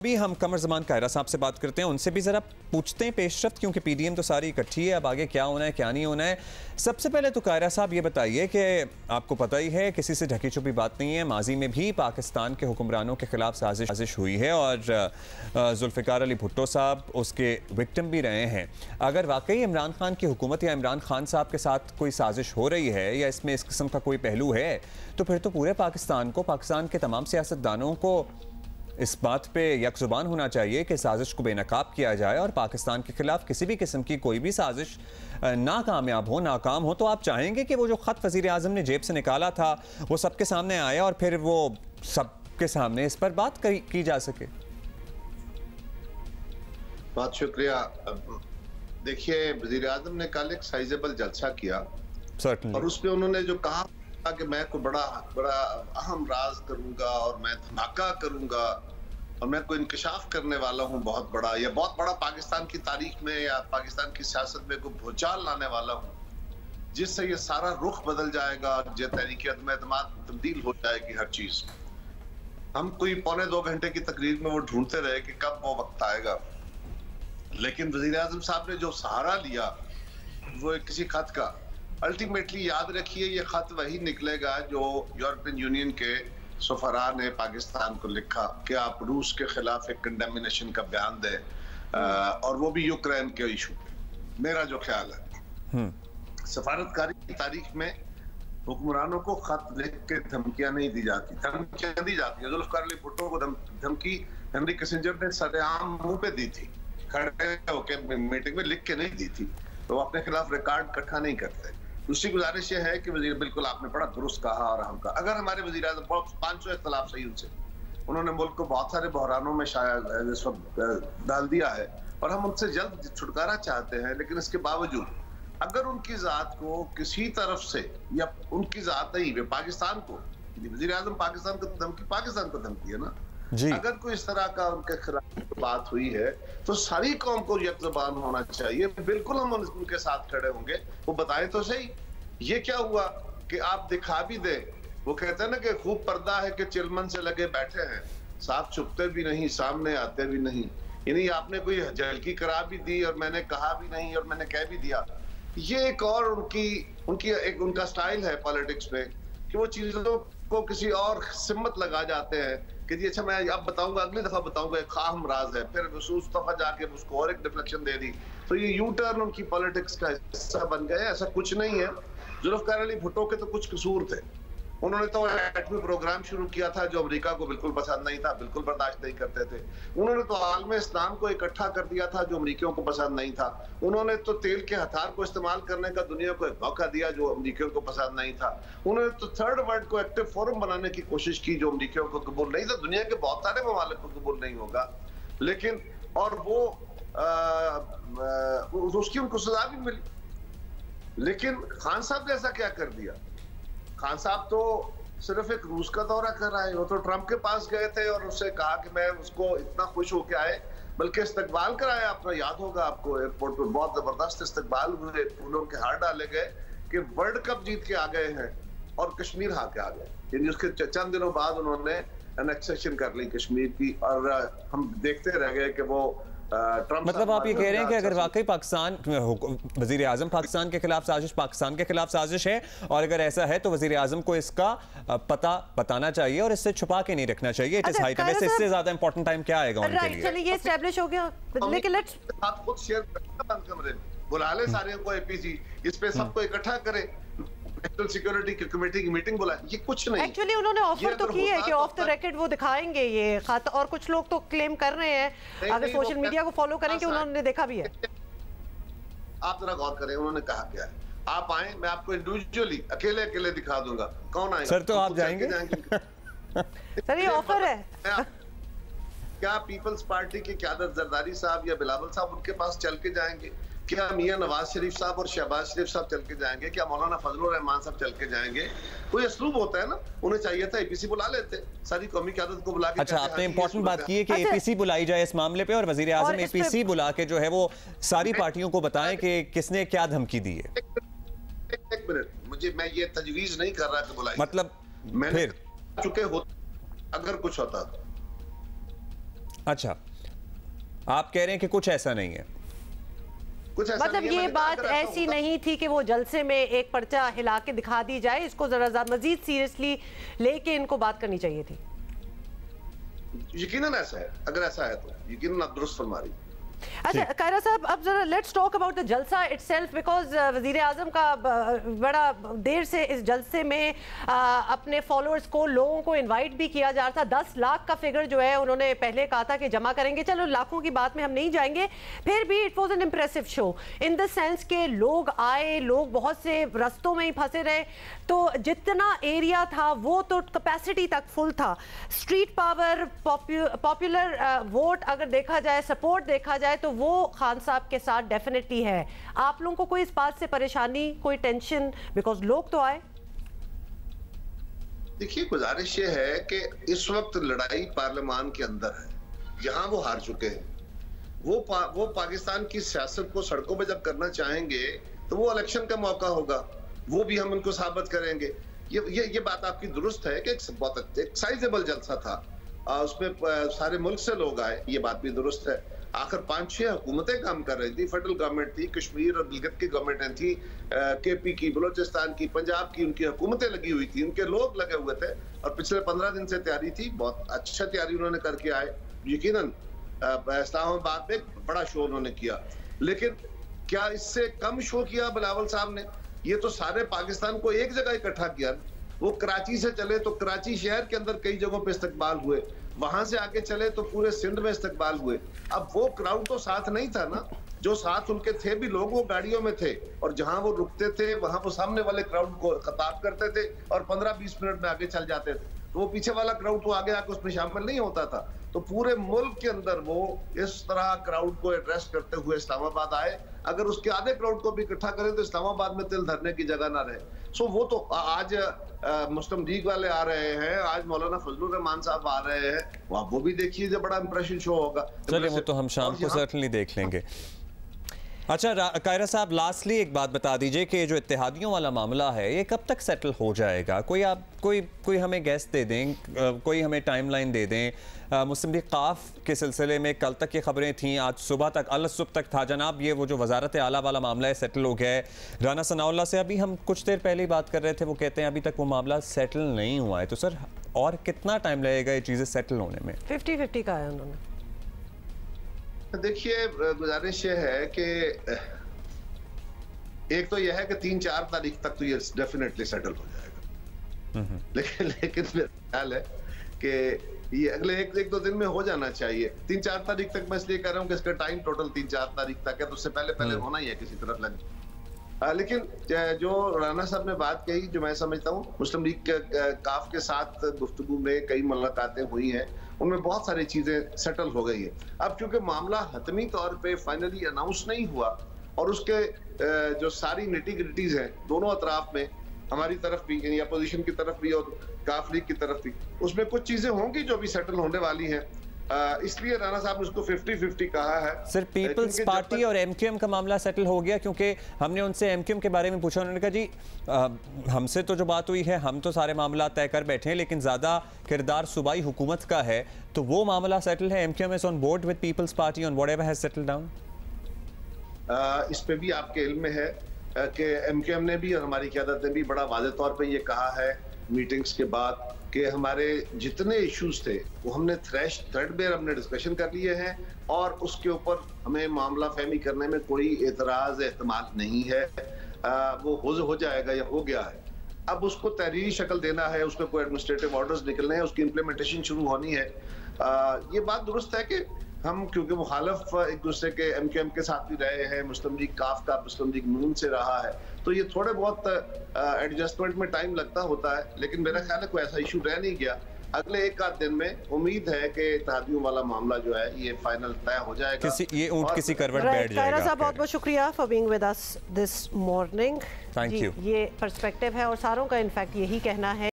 भी हम कमर ज़मान कायरा साहब से बात करते हैं, उनसे भी ज़रा पूछते हैं पेशरफ्त, क्योंकि पीडीएम तो सारी इकट्ठी है, अब आगे क्या होना है क्या नहीं होना है। सबसे पहले तो कायरा साहब ये बताइए कि आपको पता ही है किसी से ढकी छुपी बात नहीं है, माजी में भी पाकिस्तान के हुक्मरानों के खिलाफ साजिश हुई है और जुल्फ़िकार अली भुट्टो साहब उसके विक्टिम भी रहे हैं। अगर वाकई इमरान खान की हुकूमत या इमरान खान साहब के साथ कोई साजिश हो रही है या इसमें इस किस्म का कोई पहलू है, तो फिर तो पूरे पाकिस्तान को, पाकिस्तान के तमाम सियासतदानों को इस बात पे यकजुबान होना चाहिए कि साजिश को बेनकाब किया जाए और पाकिस्तान के खिलाफ किसी भी किस्म की कोई भी साजिश नाकामयाब हो, नाकाम हो। तो आप चाहेंगे कि वो जो ख़त वज़ीर आज़म ने जेब से निकाला था वो सबके सामने आया और फिर वो सबके सामने इस पर बात की जा सके? बहुत शुक्रिया। देखिए, वज़ीर आज़म ने कल एक साइजेबल जलसा किया और उसमें उन्होंने जो कहा कि मैं कोई बड़ा अहम राज करूंगा और मैं धमाका करूंगा और मैं कोई इंकशाफ करने वाला हूं बहुत बड़ा, या बहुत बड़ा पाकिस्तान की तारीख में या पाकिस्तान की सियासत में कोई भूचाल लाने वाला हूं जिससे ये सारा रुख बदल जाएगा, जो तहरीक अदम एतमाद तब्दील हो जाएगी हर चीज। हम कोई 1.25 घंटे की तकरीर में वो ढूंढते रहे कि कब वो वक्त आएगा, लेकिन वज़ीर आज़म साहब ने जो सहारा लिया वो किसी खत का, अल्टीमेटली याद रखिए ये खत वही निकलेगा जो यूरोपियन यूनियन के सफरा ने पाकिस्तान को लिखा कि आप रूस के खिलाफ एक कंडेमिनेशन का बयान दें और वो भी यूक्रेन के इशू पे। मेरा जो ख्याल है, सफारतकारी की तारीख में हुक्मरानों को खत लिख के धमकियां नहीं दी जाती, धमकियां दी जाती है। जुल्फ़िकार अली भुट्टो को धमकी हेनरी किसिंजर ने सरेआम मुंह पे दी थी, खड़े होकर मीटिंग में लिख के नहीं दी थी, तो अपने खिलाफ रिकॉर्ड इकट्ठा नहीं करते। दूसरी गुजारिश ये है कि वजीर, बिल्कुल आपने बड़ा दुरुस्त कहा और हम कहा, अगर हमारे वजीर आज़म 500 इख्तलाफ सही उनसे, उन्होंने मुल्क को बहुत सारे बहरानों में शायद इस वक्त डाल दिया है और हम उनसे जल्द छुटकारा चाहते हैं, लेकिन इसके बावजूद अगर उनकी ज़ात को किसी तरफ से, या उनकी ज़ात नहीं, पाकिस्तान को, वजीर आज़म पाकिस्तान को धमकी, पाकिस्तान को धमकी है ना जी। अगर कोई इस तरह का उनके खिलाफ बात हुई है तो सारी कौम को यकजुबान होना चाहिए। बिल्कुल हम उनके साथ खड़े होंगे। वो बताएं तो सही ये क्या हुआ कि आप दिखा भी दे। वो कहते हैं ना कि खूब पर्दा है कि चिलमन से लगे बैठे हैं, साथ छुपते भी नहीं, सामने आते भी नहीं। यानी आपने कोई झलकी करा भी दी और मैंने कहा भी नहीं और मैंने कह भी दिया। ये एक और उनका स्टाइल है पॉलिटिक्स में कि वो चीजों को किसी और सिमत लगा जाते हैं कि जी अच्छा मैं अब बताऊंगा, अगली दफा बताऊंगा, एक खाम राज है, फिर उस दफा जाके उसको और एक डिफ्लेक्शन दे दी। तो ये यू टर्न उनकी पॉलिटिक्स का हिस्सा बन गया। ऐसा कुछ नहीं है। जुल्फ़िकार अली भुट्टो के तो कुछ कसूर थे। उन्होंने तो एटमी प्रोग्राम शुरू किया था जो अमेरिका को बिल्कुल पसंद नहीं था, बिल्कुल बर्दाश्त नहीं करते थे। उन्होंने तो आलम इस्लाम को इकट्ठा कर दिया था जो अमेरिकियों को पसंद नहीं था। उन्होंने तो तेल के हथियार को इस्तेमाल करने का दुनिया को एक मौका दिया जो अमेरिकियों को पसंद नहीं था। उन्होंने तो थर्ड वर्ल्ड को एक्टिव फोरम बनाने की कोशिश की जो अमेरिकियों को कबूल नहीं था। दुनिया के बहुत सारे ममालिक को कबूल नहीं होगा, लेकिन और वो उसकी उनको सजा भी मिली। लेकिन खान साहब ने ऐसा क्या कर दिया? खान साहब तो सिर्फ एक रूस का दौरा कर आए। वो तो ट्रंप के पास गए थे और उससे कहा कि मैं उसको इतना खुश होके आए, बल्कि इस्तकबाल कराया। आपको याद होगा, आपको एयरपोर्ट पर बहुत जबरदस्त इस्तकबाल हुए, फूलों के हार डाले गए कि वर्ल्ड कप जीत के आ गए हैं और कश्मीर हार के आ गए। यानी उसके चंद दिनों बाद उन्होंने एनेक्सेशन कर ली कश्मीर की, और हम देखते रह गए कि वो मतलब आप ये कह रहे हैं कि अगर वाकई पाकिस्तान, वजीर आजम पाकिस्तान के खिलाफ साजिश, पाकिस्तान के खिलाफ साजिश है, और अगर ऐसा है तो वजीर आजम को इसका पता बताना चाहिए और इससे छुपा के नहीं रखना चाहिए। It is high time. इससे ज्यादा इंपॉर्टेंट टाइम क्या आएगा उनके लिए? चलिए ये एस्टैब्लिश हो गया, लेकिन लेट्स आप खुद शेयर बंद कमरे में बुला ले सारे को, एपीसी इस पे सबको इकट्ठा करे, नेशनल सिक्योरिटी कमेटी की मीटिंग बुला। ये कुछ नहीं। एक्चुअली उन्होंने ऑफर तो की है कि ऑफ द रिकॉर्ड वो दिखाएंगे ये खत, और कुछ लोग तो क्लेम कर रहे हैं, अगर सोशल मीडिया को फॉलो करें, कि उन्होंने देखा भी है। आप जरा गौर करें, उन्होंने कहा क्या है। आप आए, मैं आपको इंडिविजुअली अकेले अकेले दिखा दूंगा। कौन आएगा? सर तो आप जाएंगे? सर ये ऑफर है। क्या पीपल्स पार्टी के क़यादत जरदारी साहब या बिलावल साहब उनके पास चल के जाएंगे? क्या मियां नवाज शरीफ साहब और शहबाज शरीफ साहब चल के जाएंगे? क्या मौलाना फजलुर रहमान साहब चल के जाएंगे? कोई असलूब होता है ना। उन्हें चाहिए था एपीसी बुला लेते, सारी कौमी क़यादत को बुला के। अच्छा, आपने इंपॉर्टेंट बात की है कि एपीसी बुलाई जाए इस मामले पे, और वजीर आजम एपीसी बुला के जो है वो सारी पार्टियों को बताएं कि किसने क्या धमकी दी है। एक मिनट, मैं ये तजवीज नहीं कर रहा कि बुलाई, मतलब मैंने चुके हो अगर कुछ होता तो अच्छा, आप कह रहे हैं कि कुछ ऐसा नहीं है, कुछ ऐसा मतलब ये बात ऐसी नहीं थी कि वो जलसे में एक पर्चा हिला के दिखा दी जाए, इसको जरा मजीद सीरियसली लेके इनको बात करनी चाहिए थी। यकीनन ऐसा है, अगर ऐसा है तो यकीनन आप दुरुस्त फरमा रही। अच्छा कायरा साहब, अब जरा लेट्स टॉक अबाउट द जलसा इटसेल्फ, बिकॉज वजीर आजम का बड़ा देर से इस जलसे में अपने फॉलोअर्स को, लोगों को इनवाइट भी किया जा रहा था। 10 लाख का फिगर जो है उन्होंने पहले कहा था कि जमा करेंगे, चलो लाखों की बात में हम नहीं जाएंगे, फिर भी it was an impressive show in the sense के लोग आए, लोग बहुत से रस्तों में ही फंसे रहे, तो जितना एरिया था वो तो कैपेसिटी तक फुल था। स्ट्रीट पावर, पॉपुलर वोट अगर देखा जाए, सपोर्ट देखा जाए तो वो खान साहब के साथ डेफिनेटली है। आप लोगों को कोई इस बात से परेशानी, कोई टेंशन, बिकॉज लोग तो आए? देखिए, गुजारिश ये है कि इस वक्त लड़ाई पार्लियामान के अंदर है, जहां वो हार चुके हैं। वो पाकिस्तान की सियासत को सड़कों पे जब करना चाहेंगे तो वो इलेक्शन का मौका होगा, वो भी हम उनको साबित करेंगे। ये बात आपकी दुरुस्त है कि एक साइजेबल जलसा था, उसमें सारे मुल्क से लोग आए, ये बात भी दुरुस्त है। आखिर 5-6 हुकूमतें काम कर रही थी, फेडरल गवर्नमेंट थी, कश्मीर और गिलगित की गवर्नमेंट थी, केपी की, बलोचिस्तान की, पंजाब की, उनकी हुकूमतें लगी हुई थी, उनके लोग लगे हुए थे और पिछले 15 दिन से तैयारी थी, बहुत अच्छा तैयारी उन्होंने करके आए। यकीनन इस्लामाबाद में बड़ा शो उन्होंने किया, लेकिन क्या इससे कम शो किया बिलावल साहब ने? ये तो सारे पाकिस्तान को एक जगह इकट्ठा किया। वो कराची से चले तो कराची शहर के अंदर कई जगहों पे इस्तकबाल हुए, वहां से आगे चले तो पूरे सिंध में इस्तकबाल हुए। अब वो क्राउड तो साथ नहीं था ना, जो साथ उनके थे भी लोग वो गाड़ियों में थे, और जहां वो रुकते थे वहां वो सामने वाले क्राउड को खिताब करते थे और 15-20 मिनट में आगे चल जाते थे। तो वो पीछे वाला क्राउड तो आगे आके उसमें शामिल नहीं होता था। तो पूरे मुल्क के अंदर वो इस तरह क्राउड को एड्रेस करते हुए इस्लामाबाद आए। अगर उसके आधे क्राउड को भी इकट्ठा करें तो इस्लामाबाद में तिल धरने की जगह ना रहे। सो वो तो आज मुस्लिम लीग वाले आ रहे हैं, आज मौलाना फजलुर रहमान साहब आ रहे हैं, वहां वो भी देखिए जो बड़ा इंप्रेशन शो होगा। चलिए वो तो हम शाम को सर्टनली देख लेंगे। अच्छा कायरा साहब, लास्टली एक बात बता दीजिए कि जो इत्तेहादियों वाला मामला है ये कब तक सेटल हो जाएगा? कोई हमें गैस दे दें, कोई हमें टाइमलाइन दे दें। मुस्लिम लीग काफ के सिलसिले में कल तक ये खबरें थीं, आज सुबह तक, अलसुब तक था जनाब ये वो जो वजारत आला वाला मामला है सेटल हो गया है। राना सनाउल्लाह से अभी हम कुछ देर पहले ही बात कर रहे थे, वो कहते हैं अभी तक वो मामला सेटल नहीं हुआ है। तो सर और कितना टाइम लगेगा ये चीज़ें सेटल होने में? 50-50 का है उन्होंने। देखिए, गुजारिश ये है कि एक तो यह है कि 3-4 तारीख तक तो ये डेफिनेटली सेटल हो जाएगा, लेकिन मेरा ख्याल है कि ये अगले एक दो दिन में हो जाना चाहिए। 3-4 तारीख तक मैं इसलिए कह रहा हूँ कि इसका टाइम टोटल 3-4 तारीख तक है, तो उससे पहले होना ही है किसी तरफ लग। लेकिन जो राना साहब ने बात कही, जो मैं समझता हूँ मुस्लिम लीग काफ के साथ गुफ्तगू में कई मुलाकातें हुई हैं, उनमें बहुत सारी चीजें सेटल हो गई है। अब क्योंकि मामला हतमी तौर पे फाइनली अनाउंस नहीं हुआ और उसके जो सारी निटी-ग्रिटीज हैं दोनों अतराफ में, हमारी तरफ भी यानी अपोजिशन की तरफ भी और काफ लीग की तरफ भी, उसमें कुछ चीजें होंगी जो भी सेटल होने वाली हैं। इसलिए राना साहब ने उसको 50-50 कहा है। सर पीपल्स पार्टी और एमक्यूएम का मामला सेटल हो गया? क्योंकि हमने उनसे एमक्यूएम के बारे में पूछा, उन्होंने कहा जी हमसे तो जो बात हुई है हम तो सारे मामला तय कर बैठे हैं, लेकिन ज़्यादा किरदार सूबाई हुकूमत का है, तो वो मामला सेटल है। MQM is on board with Peoples Party on whatever has settled down. इस पे भी आपके इल्म में है कि एमक्यूएम ने भी और हमारी क़यादत ने भी बड़ा वाज़ेह तौर पे ये कहा है मीटिंग्स के बाद कि हमारे जितने इश्यूज थे वो हमने थ्रेडबेयर हमने डिस्कशन कर लिए हैं और उसके ऊपर हमें मामला फहमी करने में कोई एतराज एहतमाल नहीं है। वो हो जाएगा या हो गया है। अब उसको तहरीरी शक्ल देना है, उसको कोई एडमिनिस्ट्रेटिव ऑर्डर्स निकलने हैं, उसकी इम्प्लीमेंटेशन शुरू होनी है। ये बात दुरुस्त है कि हम क्योंकि मुखालफ एक दूसरे के एमक्यूएम के साथ भी रहे हैं, मुस्लिम लीग काफ का मुस्लिम लीग नून से रहा है, तो ये थोड़े बहुत एडजस्टमेंट में टाइम लगता होता है, लेकिन मेरा ख्याल है कोई ऐसा इशू रह नहीं गया। अगले एक आध दिन में उम्मीद है कि इत्तेहादियों वाला मामला जो है ये फाइनल तय हो जाएगा। ये ऊंट किसी करवट बैठ जाएगा। साहब बहुत बहुत शुक्रिया for being with us this morning. Thank you. ये पर्सपेक्टिव है और सारों का इनफैक्ट यही कहना है।